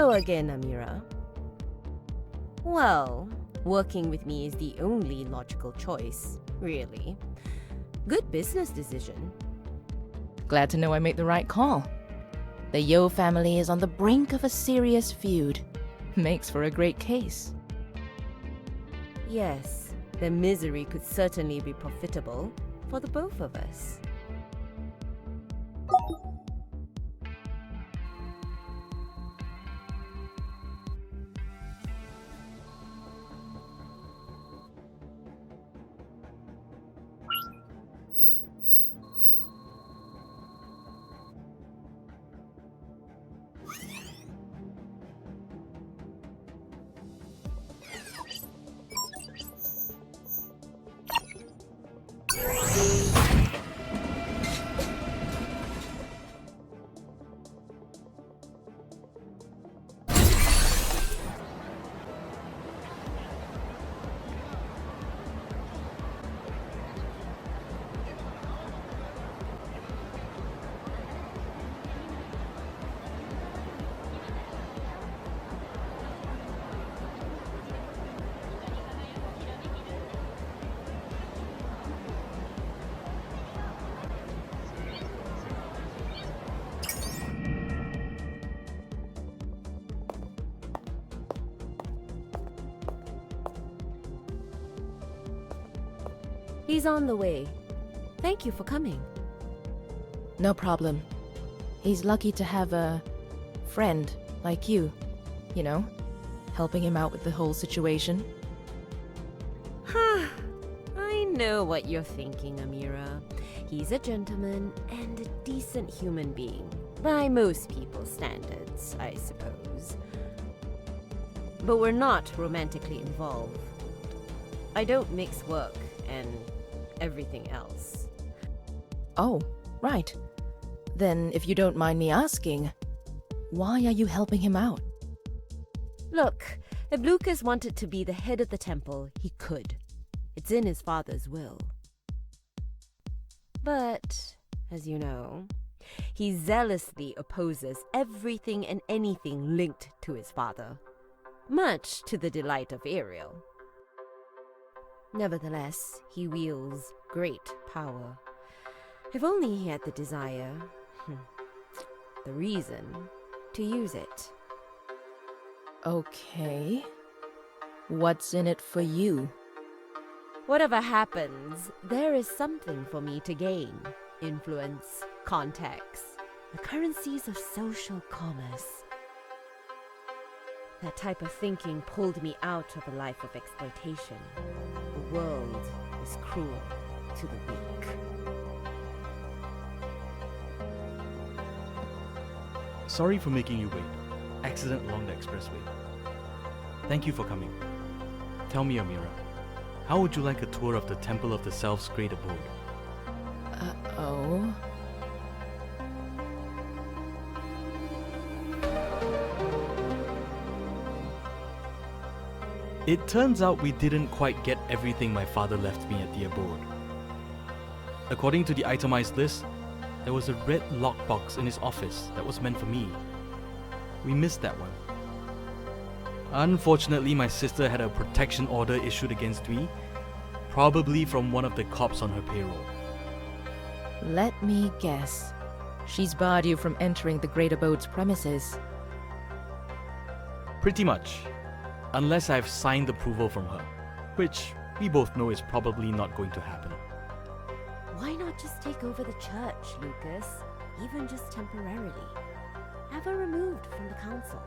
Hello again, Amira. Well, working with me is the only logical choice, really. Good business decision. Glad to know I made the right call. The Yo family is on the brink of a serious feud. Makes for a great case. Yes, the misery could certainly be profitable for the both of us. He's on the way. Thank you for coming. No problem. He's lucky to have a friend like you, you know, helping him out with the whole situation. I know what you're thinking, Amira. He's a gentleman and a decent human being, by most people's standards, I suppose. But we're not romantically involved. I don't mix work and everything else. Oh, right. Then, if you don't mind me asking, why are you helping him out? Look, if Lucas wanted to be the head of the temple, he could. It's in his father's will. But, as you know, he zealously opposes everything and anything linked to his father, much to the delight of Ariel. Nevertheless, he wields great power. If only he had the desire, the reason, to use it. Okay. What's in it for you? Whatever happens, there is something for me to gain. Influence, contacts, the currencies of social commerce. That type of thinking pulled me out of a life of exploitation. The world is cruel to the weak. Sorry for making you wait. Accident along the expressway. Thank you for coming. Tell me, Amira, how would you like a tour of the Temple of the Self's Great Abode? Uh-oh. It turns out we didn't quite get everything my father left me at the abode. According to the itemized list, there was a red lockbox in his office that was meant for me. We missed that one. Unfortunately, my sister had a protection order issued against me, probably from one of the cops on her payroll. Let me guess. She's barred you from entering the Great Abode's premises. Pretty much. Unless I've signed approval from her, which we both know is probably not going to happen. Why not just take over the church, Lucas? Even just temporarily. Have her removed from the council.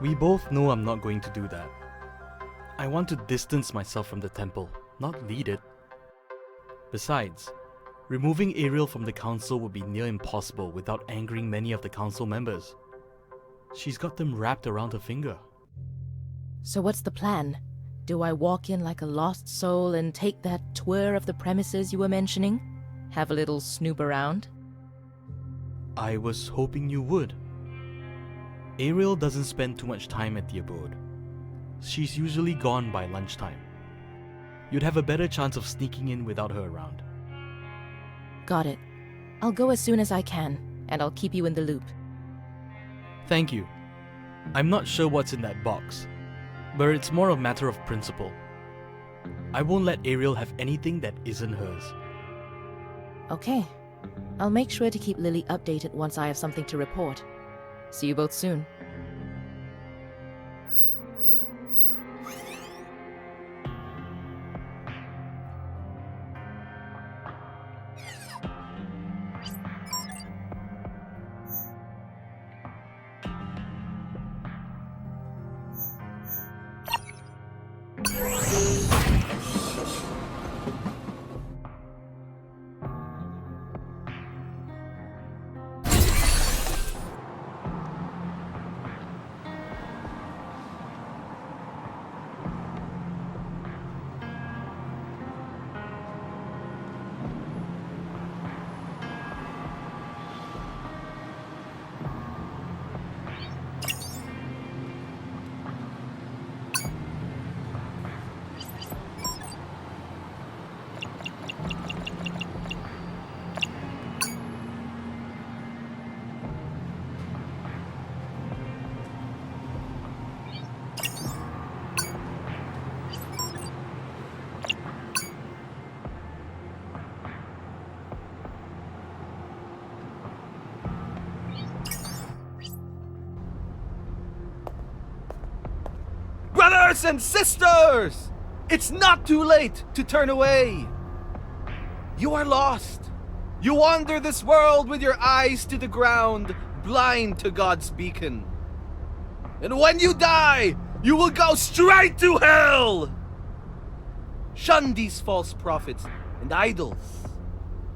We both know I'm not going to do that. I want to distance myself from the temple, not lead it. Besides, removing Ariel from the council would be near impossible without angering many of the council members. She's got them wrapped around her finger. So what's the plan? Do I walk in like a lost soul and take that tour of the premises you were mentioning? Have a little snoop around? I was hoping you would. Ariel doesn't spend too much time at the abode. She's usually gone by lunchtime. You'd have a better chance of sneaking in without her around. Got it. I'll go as soon as I can, and I'll keep you in the loop. Thank you. I'm not sure what's in that box, but it's more a matter of principle. I won't let Ariel have anything that isn't hers. Okay. I'll make sure to keep Lily updated once I have something to report. See you both soon. Brothers and sisters! It's not too late to turn away. You are lost. You wander this world with your eyes to the ground, blind to God's beacon. And when you die, you will go straight to hell! Shun these false prophets and idols.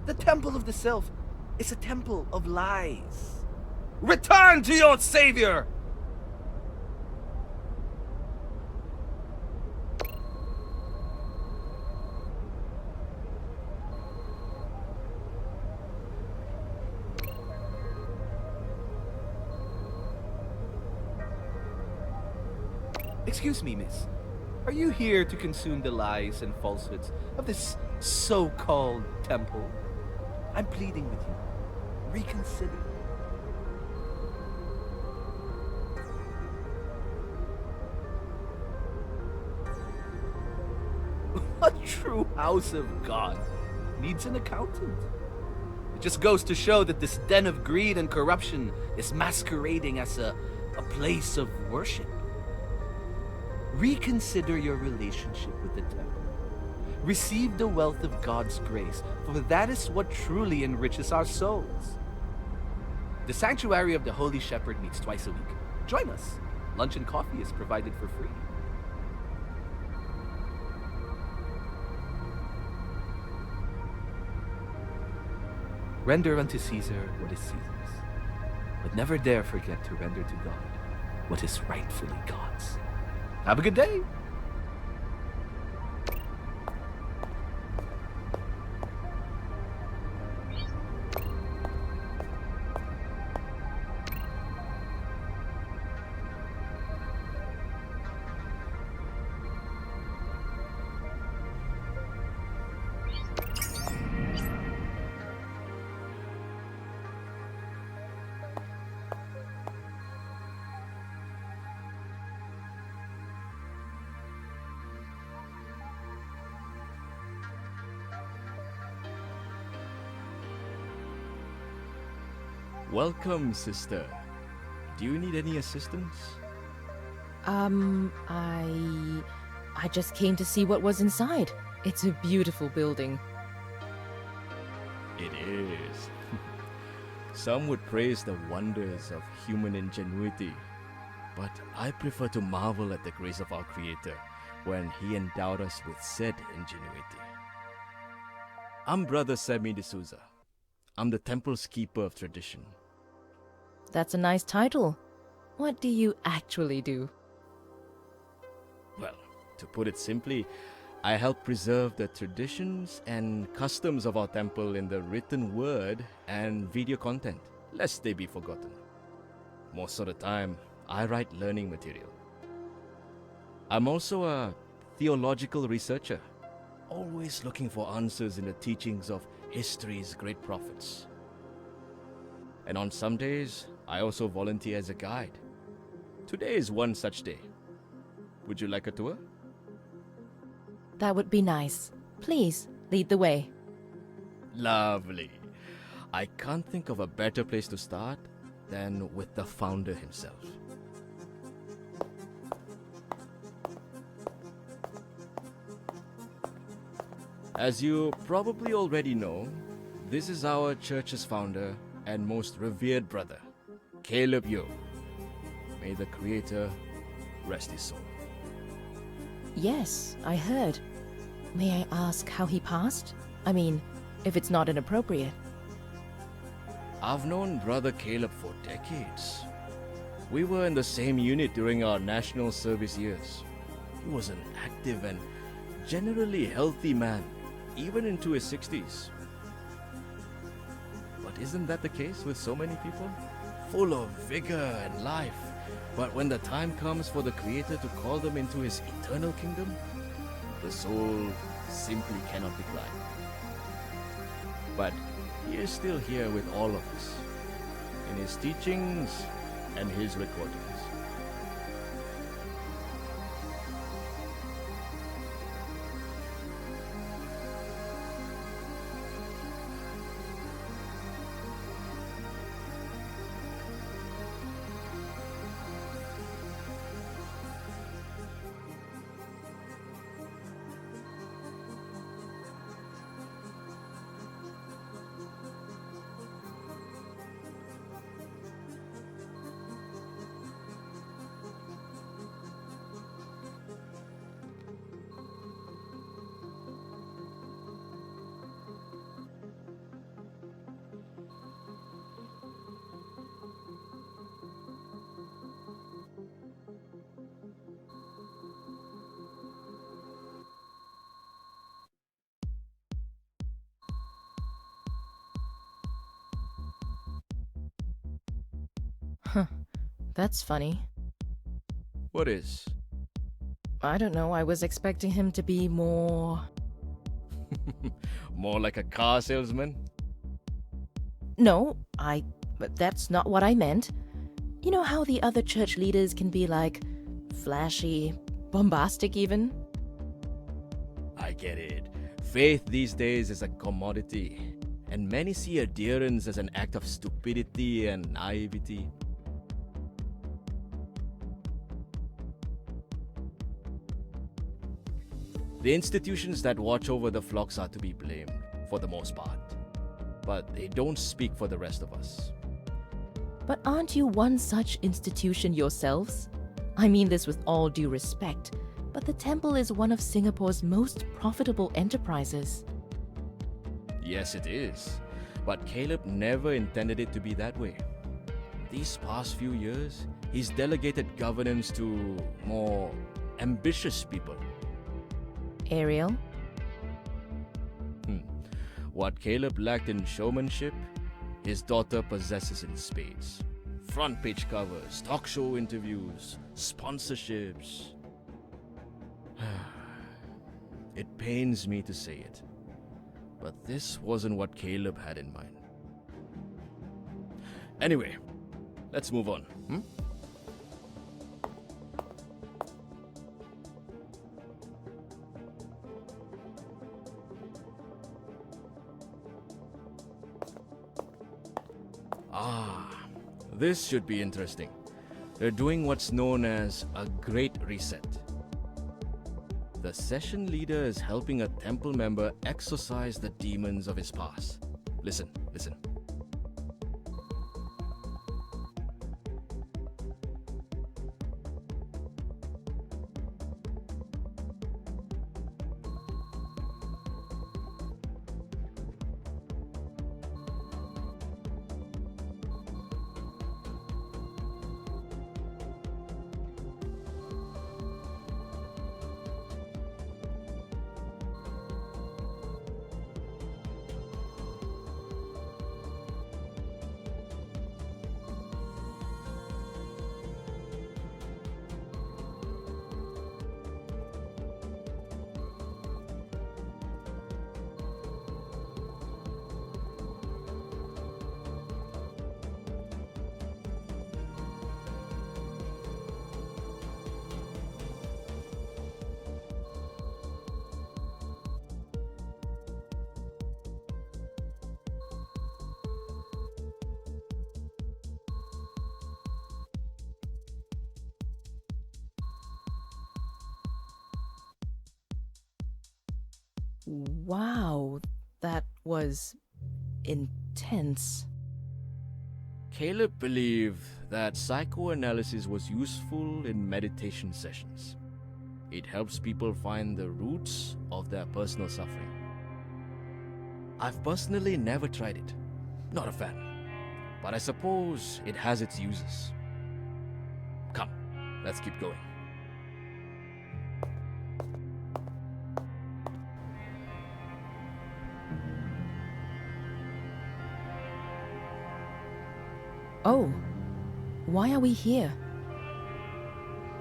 The temple of the self is a temple of lies. Return to your Savior! Excuse me, miss. Are you here to consume the lies and falsehoods of this so-called temple? I'm pleading with you. Reconsider. A true house of God needs an accountant. It just goes to show that this den of greed and corruption is masquerading as a place of worship. Reconsider your relationship with the temple. Receive the wealth of God's grace, for that is what truly enriches our souls. The sanctuary of the Holy Shepherd meets twice a week. Join us. Lunch and coffee is provided for free. Render unto Caesar what is Caesar's, but never dare forget to render to God what is rightfully God's. Have a good day. Welcome, sister. Do you need any assistance? I just came to see what was inside. It's a beautiful building. It is. Some would praise the wonders of human ingenuity, but I prefer to marvel at the grace of our Creator when He endowed us with said ingenuity. I'm Brother Sammy D'Souza. I'm the temple's keeper of tradition. That's a nice title. What do you actually do? Well, to put it simply, I help preserve the traditions and customs of our temple in the written word and video content, lest they be forgotten. Most of the time, I write learning material. I'm also a theological researcher, always looking for answers in the teachings of history's great prophets. And on some days, I also volunteer as a guide. Today is one such day. Would you like a tour? That would be nice. Please, lead the way. Lovely. I can't think of a better place to start than with the founder himself. As you probably already know, this is our church's founder and most revered brother, Caleb Yo. May the Creator rest his soul. Yes, I heard. May I ask how he passed? I mean, if it's not inappropriate. I've known Brother Caleb for decades. We were in the same unit during our national service years. He was an active and generally healthy man, even into his 60s. But isn't that the case with so many people? Full of vigor and life. But when the time comes for the Creator to call them into his eternal kingdom, the soul simply cannot decline. But he is still here with all of us, in his teachings and his recordings. Huh. That's funny. What is? I don't know, I was expecting him to be more... More like a car salesman? No, but that's not what I meant. You know how the other church leaders can be like flashy, bombastic even? I get it. Faith these days is a commodity, and many see adherence as an act of stupidity and naivety. The institutions that watch over the flocks are to be blamed, for the most part. But they don't speak for the rest of us. But aren't you one such institution yourselves? I mean this with all due respect, but the temple is one of Singapore's most profitable enterprises. Yes, it is. But Caleb never intended it to be that way. These past few years, he's delegated governance to more ambitious people. Ariel? What Caleb lacked in showmanship, his daughter possesses in spades. Front page covers, talk show interviews, sponsorships. It pains me to say it, but this wasn't what Caleb had in mind. Anyway, let's move on. This should be interesting. They're doing what's known as a Great Reset. The session leader is helping a temple member exorcise the demons of his past. Listen. Wow, that was intense. Caleb believed that psychoanalysis was useful in meditation sessions. It helps people find the roots of their personal suffering. I've personally never tried it. Not a fan. But I suppose it has its uses. Come, let's keep going. Oh, why are we here?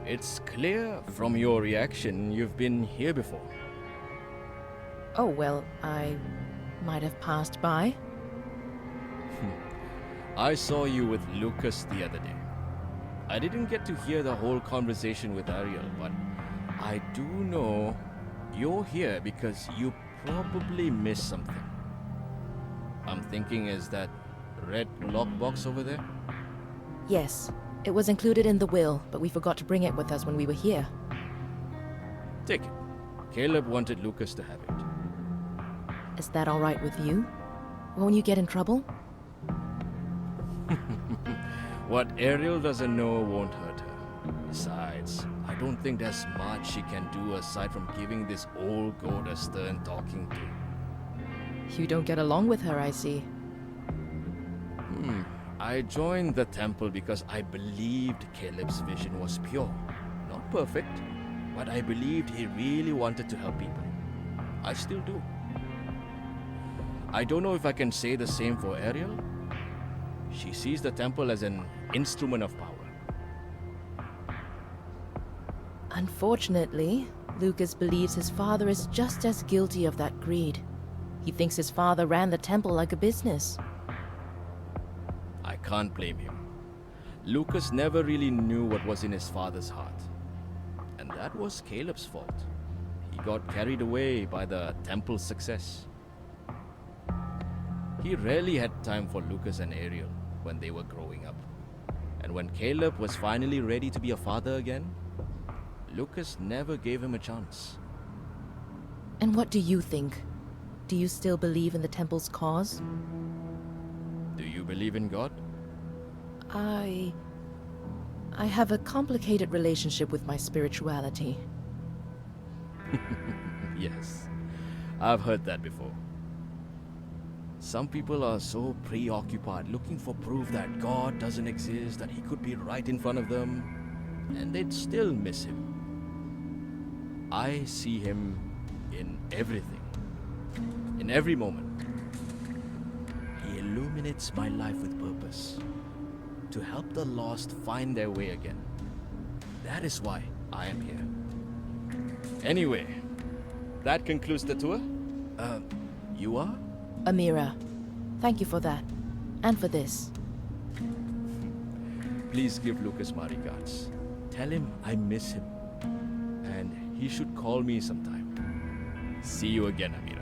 It's clear from your reaction you've been here before. Oh, well, I might have passed by. I saw you with Lucas the other day. I didn't get to hear the whole conversation with Ariel, but I do know you're here because you probably missed something. I'm thinking, is that red lockbox over there? Yes, it was included in the will, but we forgot to bring it with us when we were here. Take it. Caleb wanted Lucas to have it. Is that all right with you? Won't you get in trouble? What Ariel doesn't know won't hurt her. Besides, I don't think there's much she can do aside from giving this old goat a stern talking to. You don't get along with her, I see. I joined the temple because I believed Caleb's vision was pure. Not perfect, but I believed he really wanted to help people. I still do. I don't know if I can say the same for Ariel. She sees the temple as an instrument of power. Unfortunately, Lucas believes his father is just as guilty of that greed. He thinks his father ran the temple like a business. I can't blame him. Lucas never really knew what was in his father's heart. And that was Caleb's fault. He got carried away by the temple's success. He rarely had time for Lucas and Ariel when they were growing up. And when Caleb was finally ready to be a father again, Lucas never gave him a chance. And what do you think? Do you still believe in the temple's cause? Do you believe in God? I have a complicated relationship with my spirituality. Yes, I've heard that before. Some people are so preoccupied looking for proof that God doesn't exist, that He could be right in front of them, and they'd still miss Him. I see Him in everything, in every moment. He illuminates my life with purpose, to help the lost find their way again. That is why I am here. Anyway, that concludes the tour. You are? Amira, thank you for that. And for this. Please give Lucas my regards. Tell him I miss him. And he should call me sometime. See you again, Amira.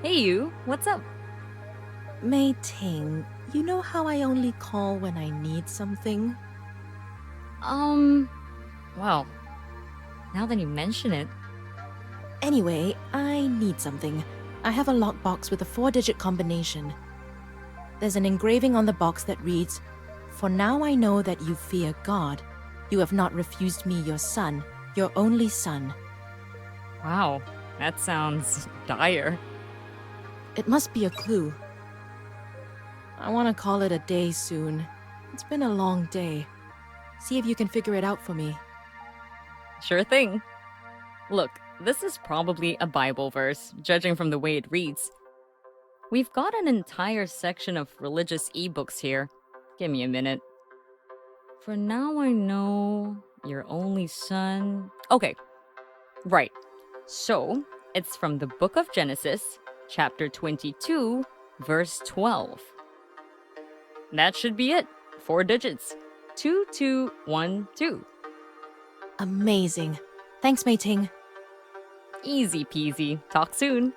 Hey you, what's up? Mei Ting, you know how I only call when I need something? Well, now that you mention it, Anyway, I need something. I have a lockbox with a 4-digit combination. There's an engraving on the box that reads, "For now I know that you fear God. You have not refused me your son, your only son." wow, that sounds dire. It must be a clue. I want to call it a day soon. It's been a long day. See if you can figure it out for me. Sure thing. Look, this is probably a Bible verse, judging from the way it reads. We've got an entire section of religious ebooks here. Give me a minute. For now I know your only son. Okay, right. So, it's from the book of Genesis, chapter 22, verse 12. That should be it. 4 digits. 2212. Amazing. Thanks, Mei Ting. Easy peasy. Talk soon.